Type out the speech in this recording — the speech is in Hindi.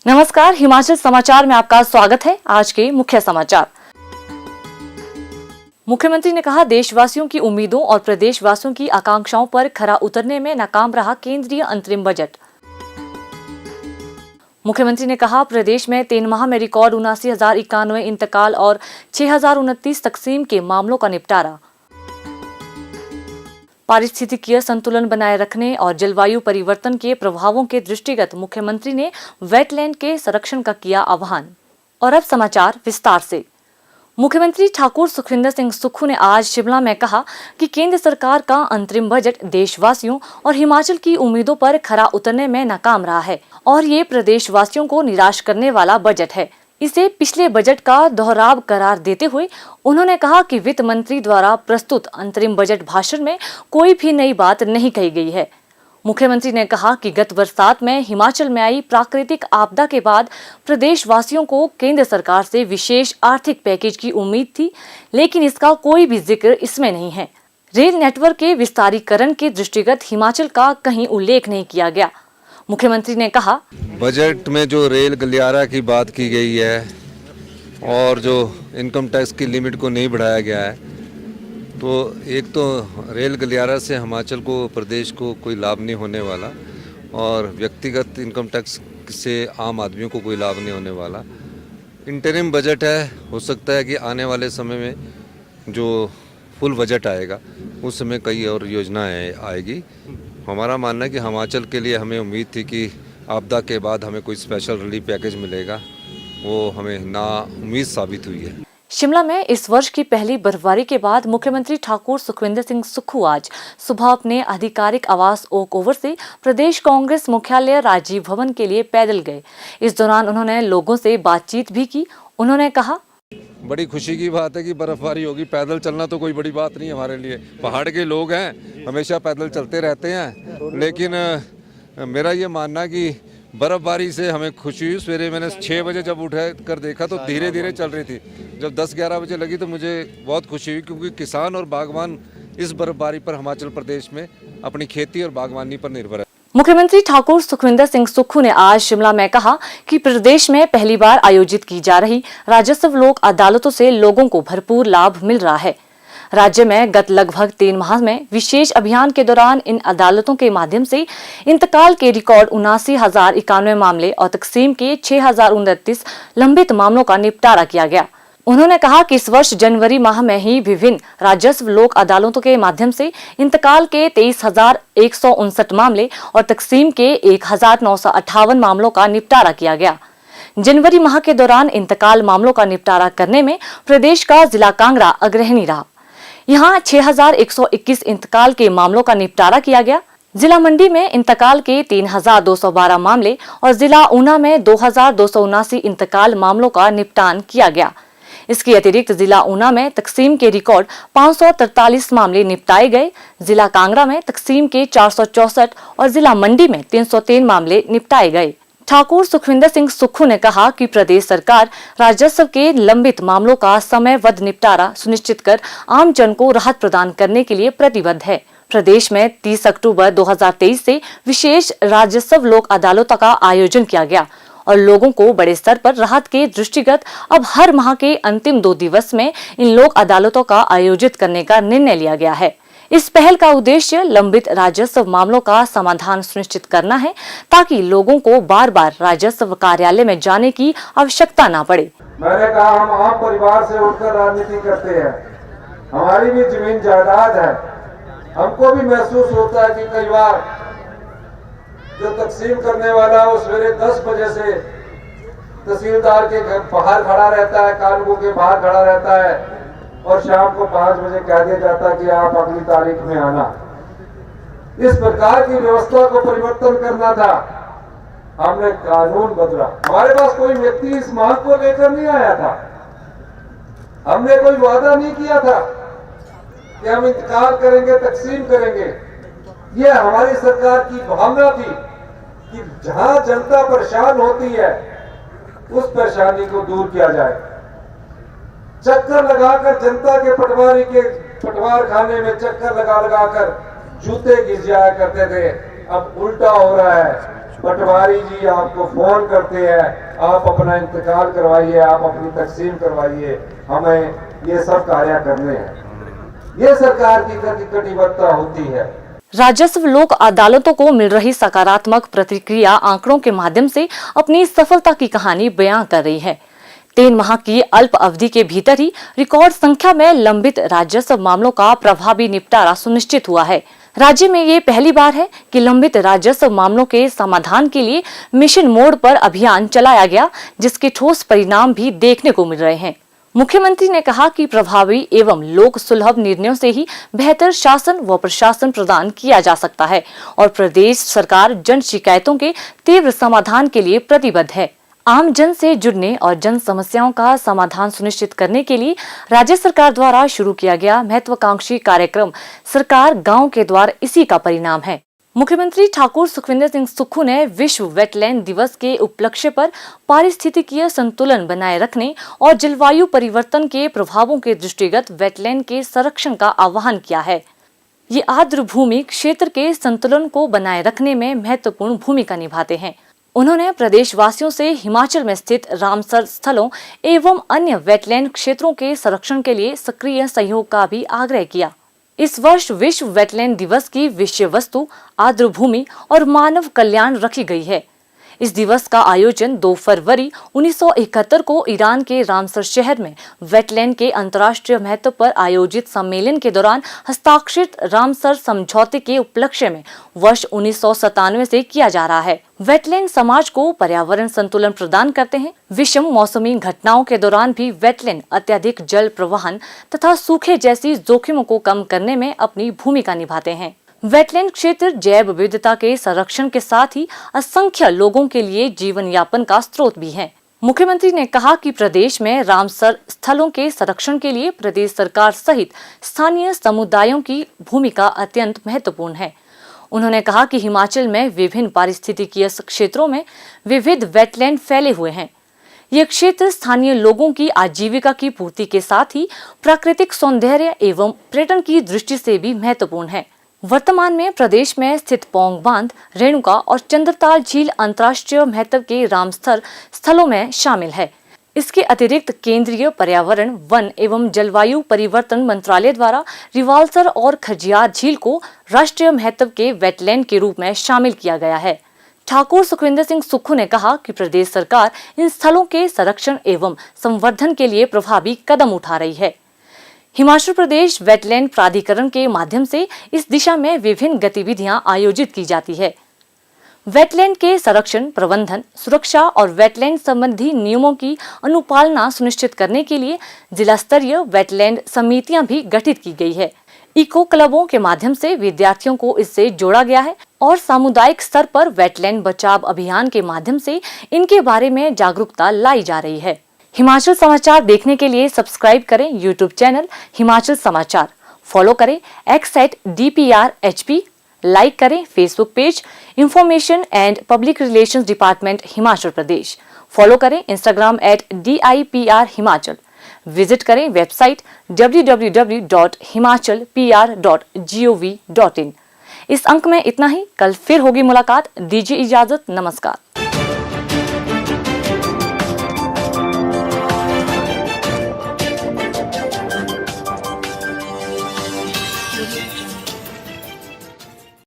नमस्कार, हिमाचल समाचार में आपका स्वागत है। आज के मुख्य समाचार। मुख्यमंत्री ने कहा, देशवासियों की उम्मीदों और प्रदेशवासियों की आकांक्षाओं पर खरा उतरने में नाकाम रहा केंद्रीय अंतरिम बजट। मुख्यमंत्री ने कहा, प्रदेश में 3 माह में रिकॉर्ड 79,091 इंतकाल और 6,029 तकसीम के मामलों का निपटारा। पारिस्थितिकीय संतुलन बनाए रखने और जलवायु परिवर्तन के प्रभावों के दृष्टिगत मुख्यमंत्री ने वेटलैंड के संरक्षण का किया आह्वान। और अब समाचार विस्तार से। मुख्यमंत्री ठाकुर सुखविंदर सिंह सुक्खू ने आज शिमला में कहा कि केंद्र सरकार का अंतरिम बजट देशवासियों और हिमाचल की उम्मीदों पर खरा उतरने में नाकाम रहा है और ये प्रदेशवासियों को निराश करने वाला बजट है। इसे पिछले बजट का दोहराव करार देते हुए उन्होंने कहा कि वित्त मंत्री द्वारा प्रस्तुत अंतरिम बजट भाषण में कोई भी नई बात नहीं कही गई है। मुख्यमंत्री ने कहा कि गत बरसात में हिमाचल में आई प्राकृतिक आपदा के बाद प्रदेशवासियों को केंद्र सरकार से विशेष आर्थिक पैकेज की उम्मीद थी, लेकिन इसका कोई भी जिक्र इसमें नहीं है। रेल नेटवर्क के विस्तारीकरण के दृष्टिगत हिमाचल का कहीं उल्लेख नहीं किया गया। मुख्यमंत्री ने कहा, बजट में जो रेल गलियारा की बात की गई है और जो इनकम टैक्स की लिमिट को नहीं बढ़ाया गया है, तो एक तो रेल गलियारा से हिमाचल को, प्रदेश को कोई लाभ नहीं होने वाला और व्यक्तिगत इनकम टैक्स से आम आदमियों को कोई लाभ नहीं होने वाला। इंटरिम बजट है, हो सकता है कि आने वाले समय में जो फुल बजट आएगा उस समय कई और योजनाएं आएगी। हमारा मानना है कि हिमाचल के लिए हमें उम्मीद थी कि आपदा के बाद हमें कोई स्पेशल रिलीफ पैकेज मिलेगा, वो हमें ना उम्मीद साबित हुई है। शिमला में इस वर्ष की पहली बर्फबारी के बाद मुख्यमंत्री ठाकुर सुखविंदर सिंह सुक्खू आज सुबह अपने आधिकारिक आवास ओक ओवर से प्रदेश कांग्रेस मुख्यालय राजीव भवन के लिए पैदल गए। इस दौरान उन्होंने लोगों से बातचीत भी की। उन्होंने कहा, बड़ी खुशी की बात है कि बर्फबारी होगी। पैदल चलना तो कोई बड़ी बात नहीं हमारे लिए, पहाड़ के लोग हैं, हमेशा पैदल चलते रहते हैं। लेकिन मेरा ये मानना कि बर्फबारी से हमें खुशी हुई। सवेरे मैंने 6 बजे जब उठ कर देखा तो धीरे धीरे चल रही थी। जब 10-11 बजे लगी तो मुझे बहुत खुशी हुई, क्योंकि किसान और बागवान इस बर्फबारी पर हिमाचल प्रदेश में अपनी खेती और बागवानी पर निर्भर है। मुख्यमंत्री ठाकुर सुखविंदर सिंह सुक्खू ने आज शिमला में कहा कि प्रदेश में पहली बार आयोजित की जा रही राजस्व लोक अदालतों से लोगों को भरपूर लाभ मिल रहा है। राज्य में गत लगभग 3 माह में विशेष अभियान के दौरान इन अदालतों के माध्यम से इंतकाल के रिकॉर्ड 79,091 मामले और तकसीम के 6,029 लंबित मामलों का निपटारा किया गया। उन्होंने कहा कि इस वर्ष जनवरी माह में ही विभिन्न राजस्व लोक अदालतों के माध्यम से इंतकाल के 23,159 मामले और तकसीम के 1,958 मामलों का निपटारा किया गया। जनवरी माह के दौरान इंतकाल मामलों का निपटारा करने में प्रदेश का जिला कांगड़ा अग्रणी रहा। यहाँ 6,121 इंतकाल के मामलों का निपटारा किया गया। जिला मंडी में इंतकाल के 3,212 मामले और जिला ऊना में 2,279 इंतकाल मामलों का निपटान किया गया। इसके अतिरिक्त जिला ऊना में तकसीम के रिकॉर्ड 543 मामले निपटाए गए। जिला कांगड़ा में तकसीम के 464 और जिला मंडी में 303 मामले निपटाए गए। ठाकुर सुखविंदर सिंह सुक्खू ने कहा कि प्रदेश सरकार राजस्व के लंबित मामलों का समयबद्ध निपटारा सुनिश्चित कर आम जन को राहत प्रदान करने के लिए प्रतिबद्ध है। प्रदेश में 30 अक्टूबर 2023 से विशेष राजस्व लोक अदालतों का आयोजन किया गया और लोगों को बड़े स्तर पर राहत के दृष्टिगत अब हर माह के अंतिम 2 दिवस में इन लोक अदालतों का आयोजित करने का निर्णय लिया गया है। इस पहल का उद्देश्य लंबित राजस्व मामलों का समाधान सुनिश्चित करना है, ताकि लोगों को बार बार राजस्व कार्यालय में जाने की आवश्यकता न पड़े। मैंने कहा, हम आम परिवार से उठकर राजनीति करते हैं, हमारी भी जमीन जायदाद है। हमको भी महसूस होता है कि कई बार जो तकसीम करने वाला वो सवेरे 10 बजे से तहसीलदार के घर बाहर खड़ा रहता है, कानून के बाहर खड़ा रहता है और शाम को 5 बजे कह दिया जाता है कि आप अगली तारीख में आना। इस प्रकार की व्यवस्था को परिवर्तन करना था, हमने कानून बदला। हमारे पास कोई व्यक्ति इस मांग को लेकर नहीं आया था, हमने कोई वादा नहीं किया था कि हम इंतकाल करेंगे, तकसीम करेंगे। यह हमारी सरकार की भावना थी कि जहां जनता परेशान होती है उस परेशानी को दूर किया जाए। चक्कर लगाकर जनता के पटवार खाने में चक्कर लगा कर जूते घिस जाया करते थे। अब उल्टा हो रहा है। पटवारी जी आपको फोन करते हैं, आप अपना इंतकाल करवाइए, आप अपनी तकसीम करवाइए, हमें ये सब कार्य करने हैं। ये सरकार की कटिबद्धता होती है। राजस्व लोक अदालतों को मिल रही सकारात्मक प्रतिक्रिया आंकड़ों के माध्यम से अपनी सफलता की कहानी बयां कर रही है। 3 माह की अल्प अवधि के भीतर ही रिकॉर्ड संख्या में लंबित राजस्व मामलों का प्रभावी निपटारा सुनिश्चित हुआ है। राज्य में ये पहली बार है कि लंबित राजस्व मामलों के समाधान के लिए मिशन मोड पर अभियान चलाया गया, जिसके ठोस परिणाम भी देखने को मिल रहे हैं। मुख्यमंत्री ने कहा कि प्रभावी एवं लोक सुलभ निर्णयों से ही बेहतर शासन व प्रशासन प्रदान किया जा सकता है और प्रदेश सरकार जन शिकायतों के तीव्र समाधान के लिए प्रतिबद्ध है। आम जन से जुड़ने और जन समस्याओं का समाधान सुनिश्चित करने के लिए राज्य सरकार द्वारा शुरू किया गया महत्वाकांक्षी कार्यक्रम सरकार गांव के द्वार इसी का परिणाम है। मुख्यमंत्री ठाकुर सुखविंदर सिंह सुक्खू ने विश्व वेटलैंड दिवस के उपलक्ष्य पर पारिस्थितिकीय संतुलन बनाए रखने और जलवायु परिवर्तन के प्रभावों के दृष्टिगत वेटलैंड के संरक्षण का आह्वान किया है। ये आर्द्र भूमि क्षेत्र के संतुलन को बनाए रखने में महत्वपूर्ण भूमिका निभाते हैं। उन्होंने प्रदेशवासियों से हिमाचल में स्थित रामसर स्थलों एवं अन्य वेटलैंड क्षेत्रों के संरक्षण के लिए सक्रिय सहयोग का भी आग्रह किया। इस वर्ष विश्व वेटलैंड दिवस की विषय वस्तु आर्द्र भूमि और मानव कल्याण रखी गई है। इस दिवस का आयोजन 2 फरवरी 1971 को ईरान के रामसर शहर में वेटलैंड के अंतर्राष्ट्रीय महत्व पर आयोजित सम्मेलन के दौरान हस्ताक्षरित रामसर समझौते के उपलक्ष्य में वर्ष 1997 से किया जा रहा है। वेटलैंड समाज को पर्यावरण संतुलन प्रदान करते हैं। विषम मौसमी घटनाओं के दौरान भी वेटलैंड अत्यधिक जल प्रवाहन तथा सूखे जैसी जोखिमों को कम करने में अपनी भूमिका निभाते हैं। वेटलैंड क्षेत्र जैव विविधता के संरक्षण के साथ ही असंख्य लोगों के लिए जीवन यापन का स्रोत भी है। मुख्यमंत्री ने कहा कि प्रदेश में रामसर स्थलों के संरक्षण के लिए प्रदेश सरकार सहित स्थानीय समुदायों की भूमिका अत्यंत महत्वपूर्ण है। उन्होंने कहा कि हिमाचल में विभिन्न पारिस्थितिकीय क्षेत्रों में विविध वेटलैंड फैले हुए हैं। ये क्षेत्र स्थानीय लोगों की आजीविका की पूर्ति के साथ ही प्राकृतिक सौंदर्य एवं पर्यटन की दृष्टि से भी महत्वपूर्ण है। वर्तमान में प्रदेश में स्थित पौंग बांध, रेणुका और चंद्रताल झील अंतर्राष्ट्रीय महत्व के रामसर स्थलों में शामिल है। इसके अतिरिक्त केंद्रीय पर्यावरण, वन एवं जलवायु परिवर्तन मंत्रालय द्वारा रिवाल्सर और खजियार झील को राष्ट्रीय महत्व के वेटलैंड के रूप में शामिल किया गया है। ठाकुर सुखविंदर सिंह सुक्खू ने कहा कि प्रदेश सरकार इन स्थलों के संरक्षण एवं संवर्धन के लिए प्रभावी कदम उठा रही है। हिमाचल प्रदेश वेटलैंड प्राधिकरण के माध्यम से इस दिशा में विभिन्न गतिविधियां आयोजित की जाती है। वेटलैंड के संरक्षण, प्रबंधन, सुरक्षा और वेटलैंड संबंधी नियमों की अनुपालना सुनिश्चित करने के लिए जिला स्तरीय वेटलैंड समितियां भी गठित की गई है। इको क्लबों के माध्यम से विद्यार्थियों को इससे जोड़ा गया है और सामुदायिक स्तर पर वेटलैंड बचाव अभियान के माध्यम से इनके बारे में जागरूकता लाई जा रही है। हिमाचल समाचार देखने के लिए सब्सक्राइब करें यूट्यूब चैनल हिमाचल समाचार, फॉलो करें x@DPRHP, लाइक करें Facebook page information and public relations department Himachal Pradesh, follow करें इंस्टाग्राम @DIPR हिमाचल, विजिट करें वेबसाइट www.himachalpr.gov.in। इस अंक में इतना ही, कल फिर होगी मुलाकात। दीजिए इजाजत, नमस्कार।